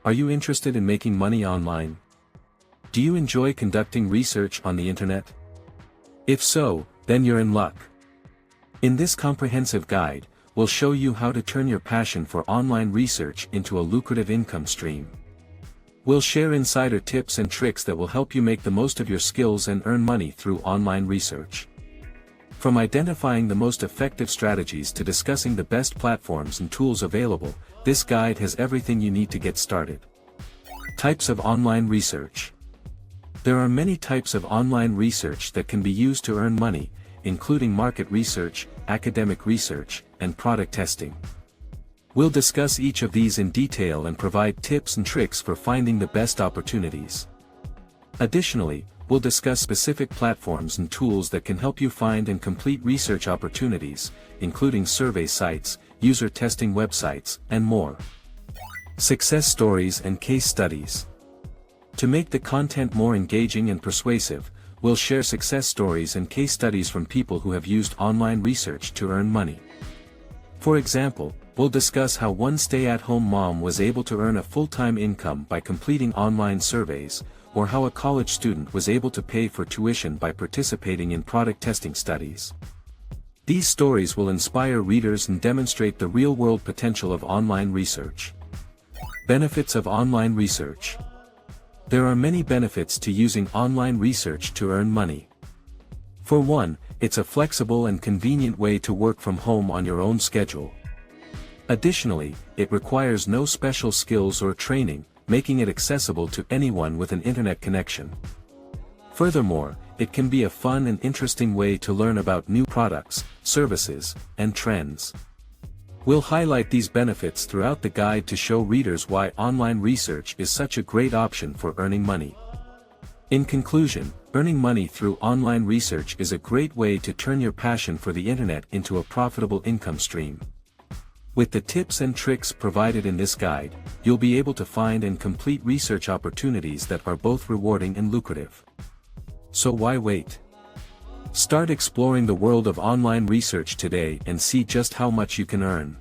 Are you interested in making money online? Do you enjoy conducting research on the internet? If so, then you're in luck. In this comprehensive guide, we'll show you how to turn your passion for online research into a lucrative income stream. We'll share insider tips and tricks that will help you make the most of your skills and earn money through online research. From identifying the most effective strategies to discussing the best platforms and tools available, this guide has everything you need to get started. Types of online research. There are many types of online research that can be used to earn money, including market research, academic research, and product testing. We'll discuss each of these in detail and provide tips and tricks for finding the best opportunities. Additionally, we'll discuss specific platforms and tools that can help you find and complete research opportunities, including survey sites, user testing websites, and more. Success stories and case studies. To make the content more engaging and persuasive, we'll share success stories and case studies from people who have used online research to earn money. For example, we'll discuss how one stay-at-home mom was able to earn a full-time income by completing online surveys, or how a college student was able to pay for tuition by participating in product testing studies. These stories will inspire readers and demonstrate the real-world potential of online research. Benefits of online research. There are many benefits to using online research to earn money. For one, it's a flexible and convenient way to work from home on your own schedule. Additionally, it requires no special skills or training, making it accessible to anyone with an internet connection. Furthermore, it can be a fun and interesting way to learn about new products, services, and trends. We'll highlight these benefits throughout the guide to show readers why online research is such a great option for earning money. In conclusion, earning money through online research is a great way to turn your passion for the internet into a profitable income stream. With the tips and tricks provided in this guide, you'll be able to find and complete research opportunities that are both rewarding and lucrative. So why wait? Start exploring the world of online research today and see just how much you can earn.